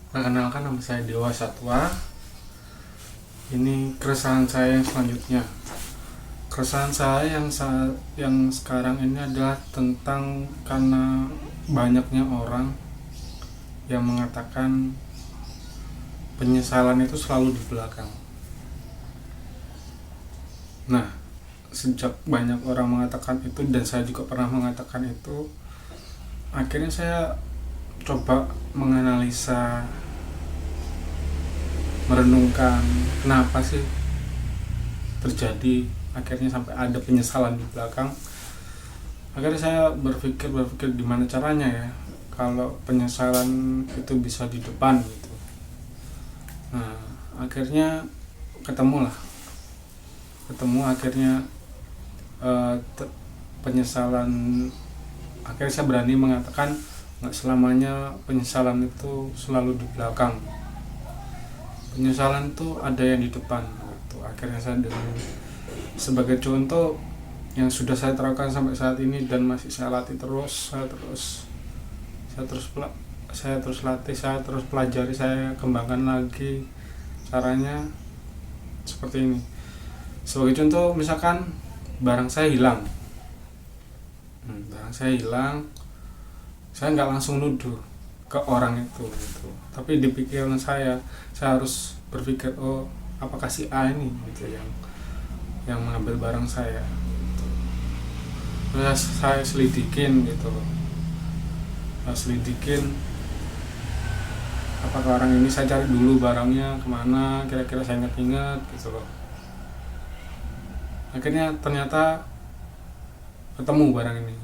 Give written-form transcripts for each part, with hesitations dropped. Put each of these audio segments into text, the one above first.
Perkenalkan, nama saya Dewa Satwa. Ini keresahan saya yang selanjutnya. Keresahan saya yang sekarang ini adalah tentang karena banyaknya orang yang mengatakan penyesalan itu selalu di belakang. Nah, sejak banyak orang mengatakan itu dan saya juga pernah mengatakan itu, akhirnya saya coba menganalisa, merenungkan kenapa sih terjadi akhirnya sampai ada penyesalan di belakang. Akhirnya saya berpikir gimana caranya ya kalau penyesalan itu bisa di depan gitu. Nah, akhirnya ketemu akhirnya penyesalan. Akhirnya saya berani mengatakan nggak selamanya penyesalan itu selalu di belakang. Penyesalan itu ada yang di depan gitu. Akhirnya saya dengan sebagai contoh yang sudah saya terapkan sampai saat ini dan masih saya latih terus, saya terus latih, saya terus pelajari, saya kembangkan lagi caranya seperti ini. Sebagai contoh, misalkan barang saya hilang, saya nggak langsung nuduh ke orang itu gitu. Tapi di pikiran saya harus berpikir, oh apakah si A ini gitu yang mengambil barang saya gitu. Terus saya selidikin gitu, apakah orang ini, saya cari dulu barangnya kemana, kira-kira saya ingat gitu loh. Akhirnya ternyata ketemu barang ini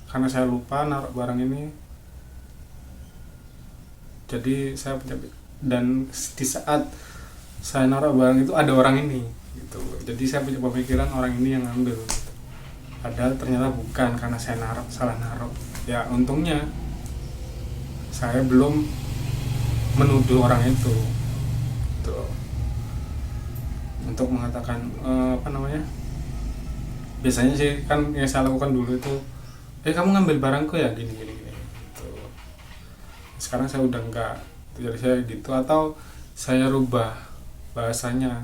karena saya lupa naruh barang ini. Jadi saya punya, dan di saat saya naruh barang itu ada orang ini gitu. Jadi saya punya pemikiran orang ini yang ngambil gitu. Padahal ternyata bukan, karena saya salah naruh. Ya untungnya saya belum menuduh orang itu gitu. Untuk mengatakan biasanya sih kan yang saya lakukan dulu itu, kamu ngambil barangku ya gini gitu. Sekarang saya udah enggak, jadi saya gitu. Atau saya rubah bahasanya,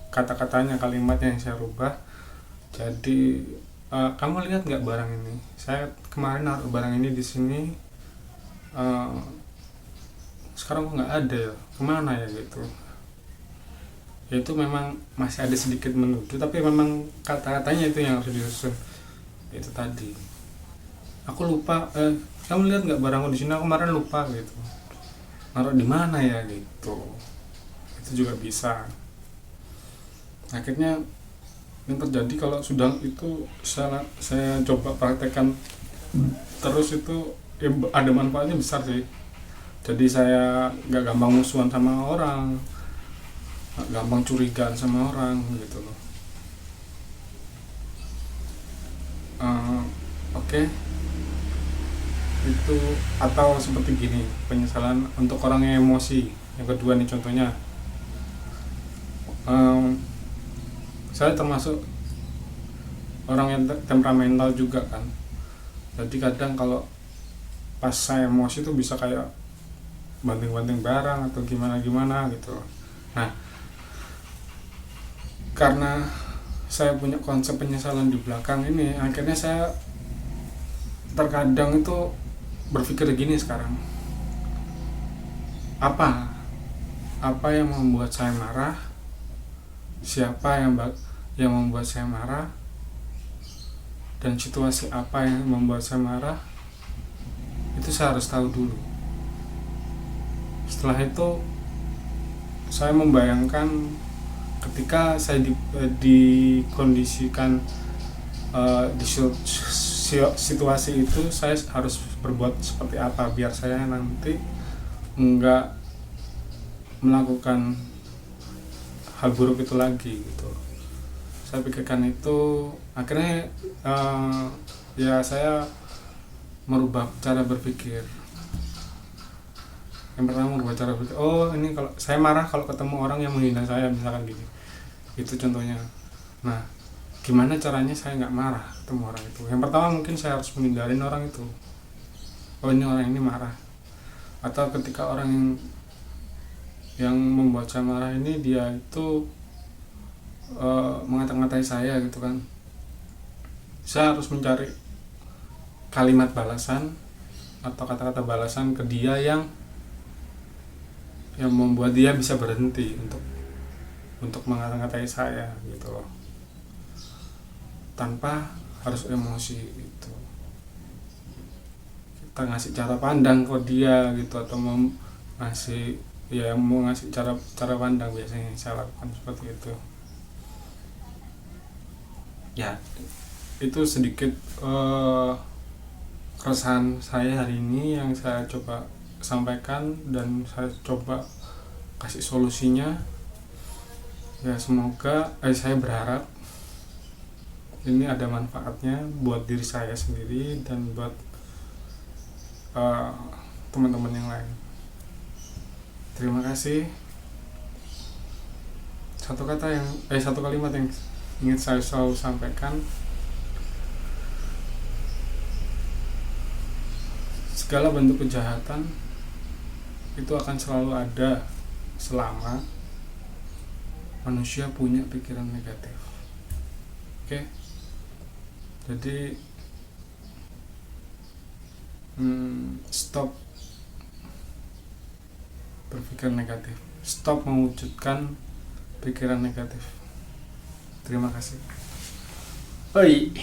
kata-katanya, kalimatnya yang saya rubah. Jadi kamu lihat nggak barang ini, saya kemarin naruh barang ini di sini, sekarang kok nggak ada ya, kemana ya gitu. Itu memang masih ada sedikit menuduh, tapi memang kata-katanya itu yang harus disusun. Itu tadi, aku lupa, kamu lihat nggak barangku di sini, aku kemarin lupa gitu, naruh di mana ya gitu. Itu juga bisa. Akhirnya yang terjadi kalau sudah itu saya coba praktekkan terus, itu ya ada manfaatnya besar sih. Jadi saya nggak gampang musuhan sama orang, nggak gampang curigaan sama orang gitu loh. Oke. Itu, atau seperti gini, penyesalan untuk orang yang emosi. Yang kedua nih contohnya, saya termasuk orang yang temperamental juga kan. Jadi kadang kalau pas saya emosi itu bisa kayak banting-banting barang atau gimana gitu. Nah, karena saya punya konsep penyesalan di belakang ini, akhirnya saya terkadang itu berpikir gini sekarang, apa yang membuat saya marah, siapa yang membuat saya marah, dan situasi apa yang membuat saya marah. Itu saya harus tahu dulu. Setelah itu saya membayangkan ketika saya dikondisikan di situasi itu, saya harus berbuat seperti apa biar saya nanti enggak melakukan hal buruk itu lagi gitu. Saya pikirkan itu, akhirnya ya saya merubah cara berpikir. Yang pertama merubah cara berpikir, oh ini kalau saya marah kalau ketemu orang yang menghina saya misalkan gini, itu contohnya. Nah, gimana caranya saya nggak marah ketemu orang itu? Yang pertama mungkin saya harus menghindarin orang itu. Oh ini orang ini marah. Atau ketika orang yang yang membuat saya marah ini dia itu mengata-ngatai saya gitu kan. Saya harus mencari kalimat balasan atau kata-kata balasan ke dia yang membuat dia bisa berhenti untuk mengata-ngatai saya gitu loh, tanpa harus emosi gitu. Kita ngasih cara pandang ke dia gitu, atau mau ngasih cara pandang, biasanya yang saya lakukan seperti itu. Ya, itu sedikit keresahan saya hari ini yang saya coba sampaikan dan saya coba kasih solusinya. Ya semoga saya berharap ini ada manfaatnya buat diri saya sendiri dan buat teman-teman yang lain. Terima kasih. Satu kalimat yang ingin saya selalu sampaikan: segala bentuk kejahatan itu akan selalu ada selama manusia punya pikiran negatif. Oke? Jadi stop berpikir negatif, stop mewujudkan pikiran negatif. Terima kasih. Oi.